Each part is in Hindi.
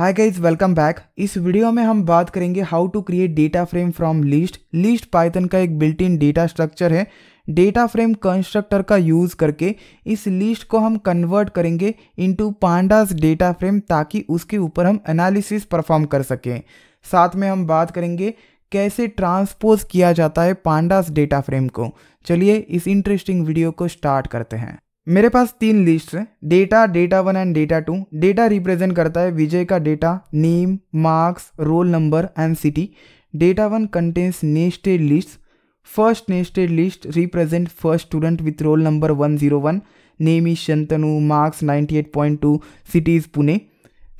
हाय गाइज, वेलकम बैक। इस वीडियो में हम बात करेंगे how to create data frame from list. List Python का एक बिल्ट इन डेटा स्ट्रक्चर है। डेटा फ्रेम कंस्ट्रक्टर का यूज़ करके इस लिस्ट को हम कन्वर्ट करेंगे इनटू पांडास डेटा फ्रेम ताकि उसके ऊपर हम एनालिसिस परफॉर्म कर सकें। साथ में हम बात करेंगे कैसे ट्रांसपोज किया जाता है पांडास डेटा फ्रेम को। चलिए इस इंटरेस्टिंग वीडियो को स्टार्ट करते हैं। मेरे पास 3 लिस्ट है, data, data 1 and data 2। Data represent करता है विजय का data, name, marks, roll number and city. Data 1 contains nested list. First nested list represent first student with roll number 101, name is Shantanu, marks 98.2, city is Pune.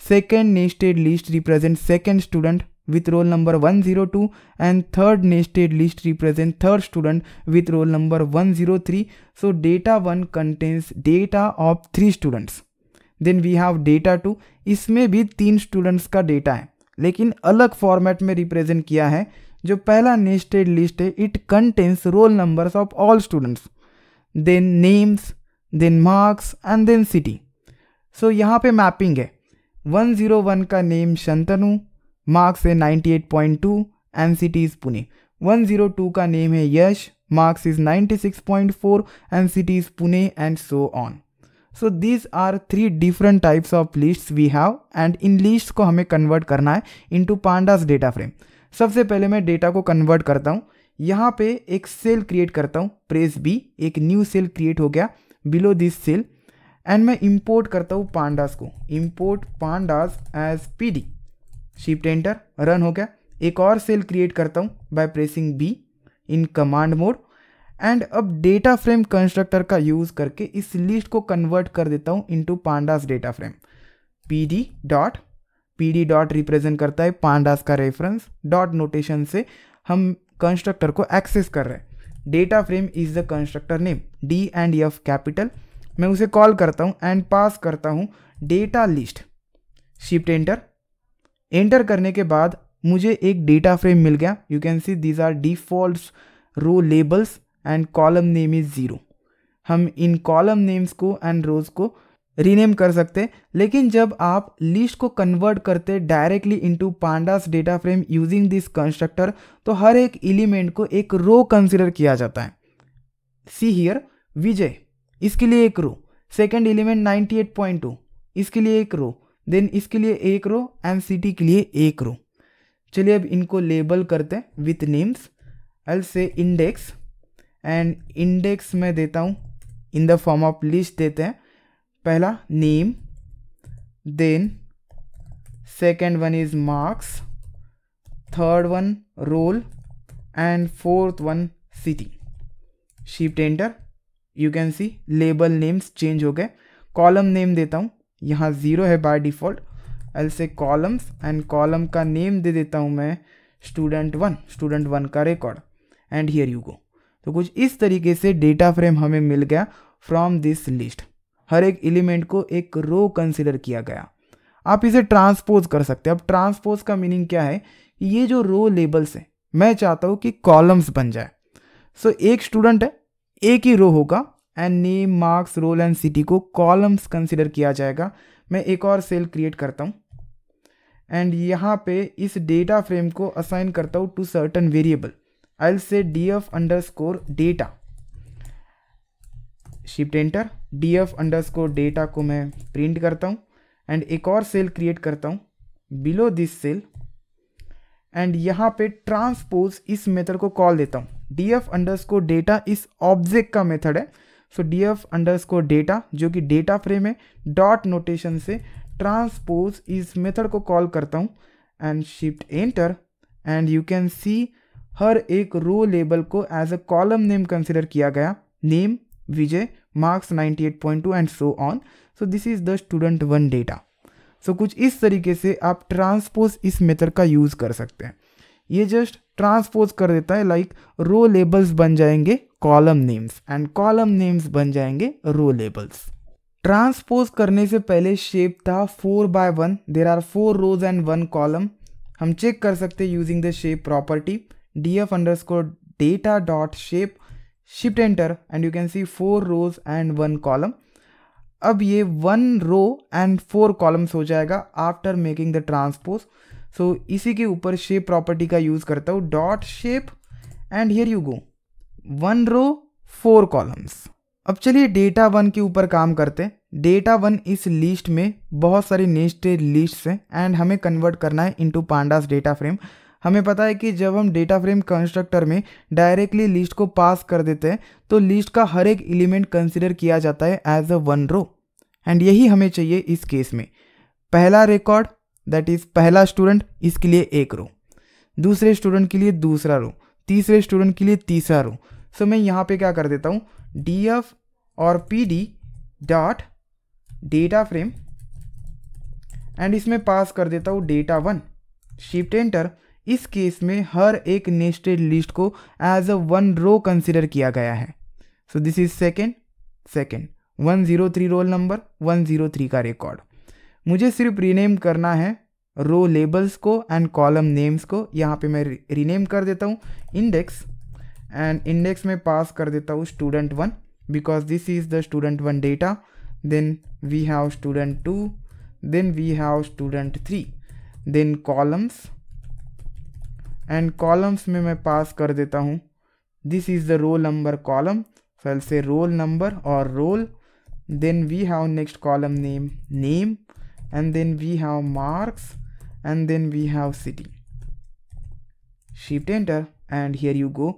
Second nested list represents second student with roll number 102 and third nested list represents third student with roll number 103. So data 1 contains data of 3 students. Then we have data 2. इसमें भी 3 students का डेटा है लेकिन अलग फॉर्मेट में रिप्रेजेंट किया है। जो पहला नेस्टेड लिस्ट है it contains roll numbers of all students, then names, then marks and then city. So यहाँ पे मैपिंग है। 101 का नेम शंतनु, मार्क्स है 98.2 एंड सिटी इज पुणे। 102 का नेम है Yash, marks is 96.4 and city is Pune and so on. So these are 3 different types of lists we have and इन लिस्ट को हमें कन्वर्ट करना है इनटू पांडास डेटा फ्रेम। सबसे पहले मैं डेटा को कन्वर्ट करता हूँ। यहाँ पे एक सेल क्रिएट करता हूँ, प्रेस बी, एक न्यू सेल क्रिएट हो गया बिलो दिस सेल एंड मैं इंपोर्ट करता हूँ पांडास को। Import pandas as pd, shift enter, run हो गया। एक और सेल क्रिएट करता हूँ by pressing B in command mode and अब डेटा फ्रेम कंस्ट्रक्टर का यूज़ करके इस लिस्ट को कन्वर्ट कर देता हूँ into pandas data frame. Pd dot represent करता है पांडास का रेफरेंस। डॉट नोटेशन से हम कंस्ट्रक्टर को एक्सेस कर रहे हैं। Data frame is the constructor name, D and F capital. मैं उसे कॉल करता हूँ एंड पास करता हूँ data list. Shift enter, enter करने के बाद मुझे एक डेटा फ्रेम मिल गया। You can see these are default row labels and column name is 0। हम इन कॉलम नेम्स को एंड रोज को रीनेम कर सकते हैं, लेकिन जब आप लिस्ट को कन्वर्ट करते directly into pandas data frame using this constructor तो हर एक एलिमेंट को एक रो कंसिडर किया जाता है। सी हियर, विजय, इसके लिए एक रो, सेकेंड एलिमेंट 98.2, इसके लिए एक रो, देन इसके लिए एक रो एंड सिटी के लिए एक रो। चलिए अब इनको लेबल करते हैं विथ नेम्स। आई से इंडेक्स एंड इंडेक्स में देता हूँ in the form of list देते हैं। पहला name, then second one is marks, third one roll and fourth one city. Shift enter, you can see label names change हो गए। कॉलम नेम देता हूँ, यहाँ 0 है bye default. I say columns and column का नेम दे देता हूँ मैं स्टूडेंट 1 का record and here you go. तो कुछ इस तरीके से डेटा फ्रेम हमें मिल गया फ्रॉम दिस लिस्ट। हर एक एलिमेंट को एक रो कंसिडर किया गया। आप इसे ट्रांसपोज कर सकते हैं। अब ट्रांसपोज का मीनिंग क्या है, ये जो रो लेबल्स है मैं चाहता हूँ कि कॉलम्स बन जाए। सो एक स्टूडेंट है, एक ही रो होगा and name, marks, roll and city को कॉलम्स कंसिडर किया जाएगा। मैं एक और सेल क्रिएट करता हूँ एंड यहाँ पे इस डेटा फ्रेम को असाइन करता हूँ टू सर्टन वेरिएबल। आई से df_data। शिफ्ट एंटर, df_data को मैं प्रिंट करता हूँ एंड एक और सेल क्रिएट करता हूँ बिलो दिस सेल एंड यहाँ पे ट्रांसपोज इस मेथड को कॉल देता हूँ। df_data इस ऑब्जेक्ट का मेथड है। सो df_data जो कि डेटा फ्रेम है, डॉट नोटेशन से ट्रांसपोज इस मेथड को कॉल करता हूँ and shift enter and you can see हर एक रो लेबल को as a column name consider किया गया। Name Vijay, marks 98.2 and so on. So this is the student 1 data. So कुछ इस तरीके से आप ट्रांसपोज इस मेथड का यूज़ कर सकते हैं। ये जस्ट ट्रांसपोज कर देता है, लाइक रो लेबल्स बन जाएंगे column names and column names बन जाएंगे रो लेबल्स। ट्रांसपोज करने से पहले शेप था 4/1। There are 4 rows and 1 column. हम चेक कर सकते हैं using the shape property df_data dot shape, shift enter and you can see 4 rows and 1 column. अब ये 1 रो एंड 4 कॉलम्स हो जाएगा after making the transpose. So इसी के ऊपर शेप प्रॉपर्टी का यूज़ करता हूँ, dot shape, and here you go 1 row 4 columns. अब चलिए डेटा 1 के ऊपर काम करते हैं। डेटा 1 इस लिस्ट में बहुत सारी नेस्टेड लिस्ट्स हैं एंड हमें कन्वर्ट करना है इनटू पांडास डेटा फ्रेम। हमें पता है कि जब हम डेटा फ्रेम कंस्ट्रक्टर में डायरेक्टली लिस्ट को पास कर देते हैं तो लिस्ट का हर एक एलिमेंट कंसिडर किया जाता है एज अ 1 रो, एंड यही हमें चाहिए इस केस में। पहला रिकॉर्ड दैट इज पहला स्टूडेंट, इसके लिए 1 रो, दूसरे स्टूडेंट के लिए दूसरा रो, तीसरे स्टूडेंट के लिए तीसरा रो। सो मैं यहाँ पे क्या कर देता हूँ, df और pd dot data frame, and इसमें पास कर देता हूँ डेटा 1, शिफ्ट एंटर। इस केस में हर एक नेस्टेड लिस्ट को एज अ 1 रो कंसिडर किया गया है। सो this is second 103 roll number, 103 का रिकॉर्ड। मुझे सिर्फ रीनेम करना है रो लेबल्स को एंड कॉलम नेम्स को। यहाँ पे मैं रीनेम कर देता हूँ इंडेक्स, एंड इंडेक्स में पास कर देता हूँ student 1 because this is the student 1 data. Then we have student 2, then we have student 3, then columns, and columns में मैं पास कर देता हूँ this is the roll number column, so I'll say roll number or roll. Then we have next column name, and then we have marks, and then we have city. Shift enter and here you go.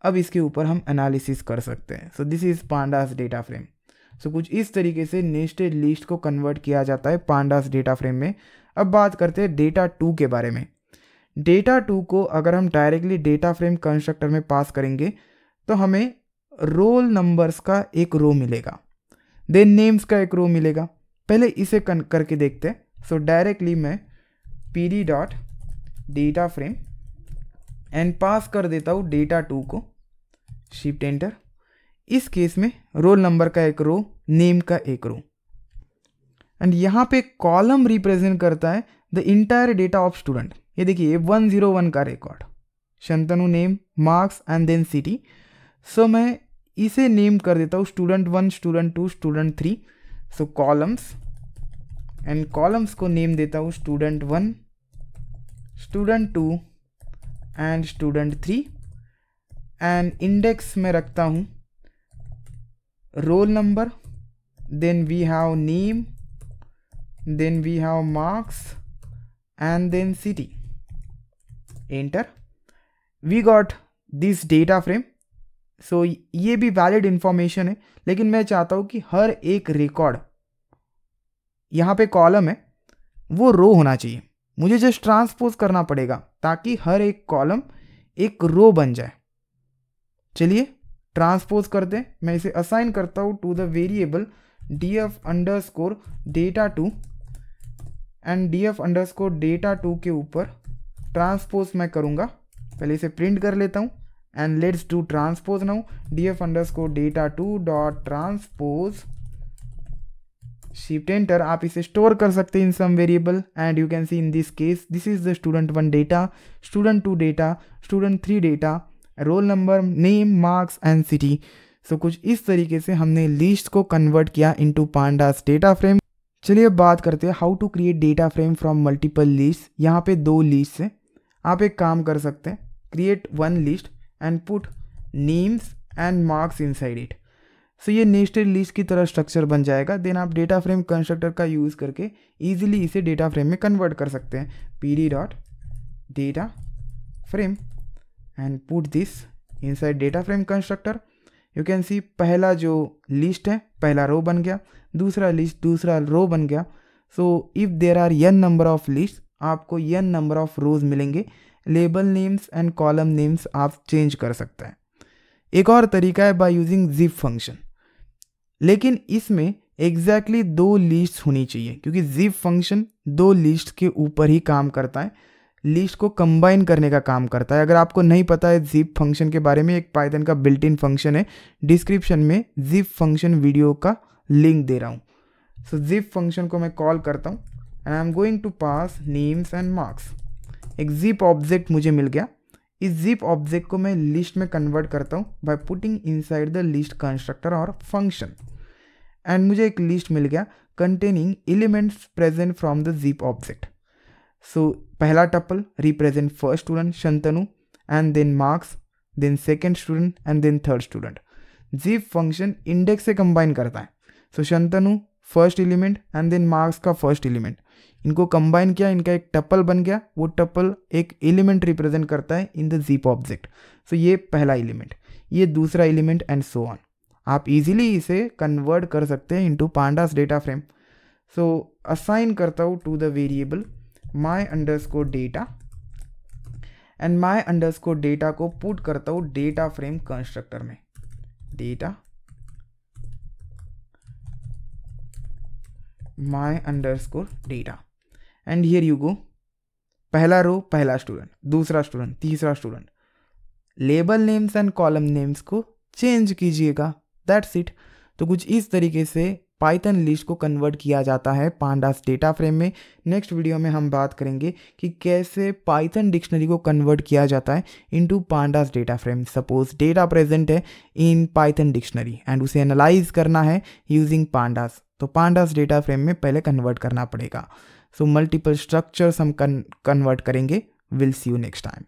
अब इसके ऊपर हम एनालिसिस कर सकते हैं। So this is pandas data frame. So कुछ इस तरीके से नेस्टेड लिस्ट को कन्वर्ट किया जाता है पांडास डेटा फ्रेम में। अब बात करते हैं डेटा 2 के बारे में। डेटा 2 को अगर हम डायरेक्टली डेटा फ्रेम कंस्ट्रक्टर में पास करेंगे तो हमें रोल नंबर्स का एक रो मिलेगा, देन नेम्स का एक रो मिलेगा। पहले इसे करके देखते हैं। सो डायरेक्टली मैं pd dot data frame and pass कर देता हूँ डेटा 2 को, शिफ्ट एंटर। इस केस में रोल नंबर का एक रो, नेम का एक रो, एंड यहाँ पे कॉलम रिप्रेजेंट करता है the entire data of student. ये देखिए 101 का record, Shantanu name, marks and then city. So मैं इसे नेम कर देता हूँ student 1, student 2, student 3। So columns, and columns को नेम देता हूँ student 1, student 2 and student 3, and index में रखता हूँ roll number, then we have name, then we have marks and then city. Enter, we got this data frame. So ये भी वैलिड इंफॉर्मेशन है, लेकिन मैं चाहता हूँ कि हर एक रिकॉर्ड, यहाँ पे कॉलम है वो रो होना चाहिए। मुझे जस्ट ट्रांसपोज करना पड़ेगा ताकि हर एक कॉलम एक रो बन जाए। चलिए ट्रांसपोज करते हैं। मैं इसे असाइन करता हूँ to the variable df underscore data 2, and df underscore data 2 के ऊपर ट्रांसपोज मैं करूँगा। पहले इसे प्रिंट कर लेता हूँ, and let's do transpose now. df underscore data 2 dot transpose, shift enter। आप इसे स्टोर कर सकते हैं in some variable, and you can see in this case this is the student 1 data, student 2 data, student 3 data, roll number, name, marks and city. So कुछ इस तरीके से हमने लिस्ट को कन्वर्ट किया इनटू पांडास डेटा फ्रेम। चलिए अब बात करते हैं how to create data frame from multiple list. यहाँ पे 2 लिस्ट है। आप एक काम कर सकते हैं, create 1 list and put names and marks inside it. सो ये नेस्टेड लिस्ट की तरह स्ट्रक्चर बन जाएगा। देन आप डेटा फ्रेम कंस्ट्रक्टर का यूज़ करके इजीली इसे डेटा फ्रेम में कन्वर्ट कर सकते हैं। pd dot data frame and put this inside data frame constructor. You can सी पहला जो लिस्ट है पहला रो बन गया, दूसरा लिस्ट दूसरा रो बन गया। So if there are n number of list, आपको n नंबर ऑफ रोज मिलेंगे। Label names and column names आप चेंज कर सकते हैं। एक और तरीका है बाय यूजिंग जिप फंक्शन, लेकिन इसमें एग्जैक्टली 2 लिस्ट होनी चाहिए क्योंकि जिप फंक्शन 2 लिस्ट के ऊपर ही काम करता है, लिस्ट को कंबाइन करने का काम करता है। अगर आपको नहीं पता है जिप फंक्शन के बारे में, एक पाइथन का बिल्ट इन फंक्शन है, डिस्क्रिप्शन में जिप फंक्शन वीडियो का लिंक दे रहा हूँ। सो जिप फंक्शन को मैं कॉल करता हूँ and I am going to pass names and marks. एक जिप ऑब्जेक्ट मुझे मिल गया। इस जिप ऑब्जेक्ट को मैं लिस्ट में कन्वर्ट करता हूँ by putting inside the list constructor और फंक्शन, एंड मुझे एक लिस्ट मिल गया containing elements present from the zip object. So पहला tuple represent first student Shantanu and then marks, then second student and then third student. zip function index से कंबाइन करता है. So Shantanu first element and then marks का फर्स्ट एलिमेंट, इनको कंबाइन किया, इनका एक टपल बन गया. वो टपल एक एलिमेंट रिप्रेजेंट करता है in the zip object. So ये पहला एलिमेंट, ये दूसरा एलिमेंट एंड सो ऑन. आप इजीली इसे कन्वर्ट कर सकते हैं into pandas data frame. So assign करता हूँ to the variable my underscore data and my underscore data को पुट करता हूँ डेटा फ्रेम कंस्ट्रक्टर में. Data my underscore data and here you go. पहला रो पहला स्टूडेंट, दूसरा स्टूडेंट, तीसरा student. Label names and column names को चेंज कीजिएगा. That's it. तो कुछ इस तरीके से पाइथन लिस्ट को कन्वर्ट किया जाता है पांडास डेटा फ्रेम में. नेक्स्ट वीडियो में हम बात करेंगे कि कैसे पाइथन डिक्शनरी को कन्वर्ट किया जाता है into pandas data frame. Suppose data present है इन पाइथन डिक्शनरी एंड उसे एनालाइज करना है यूजिंग पांडास, तो पांडास डेटा फ्रेम में पहले कन्वर्ट करना पड़ेगा. सो मल्टीपल स्ट्रक्चर्स हम कन्वर्ट करेंगे. Will see you next time.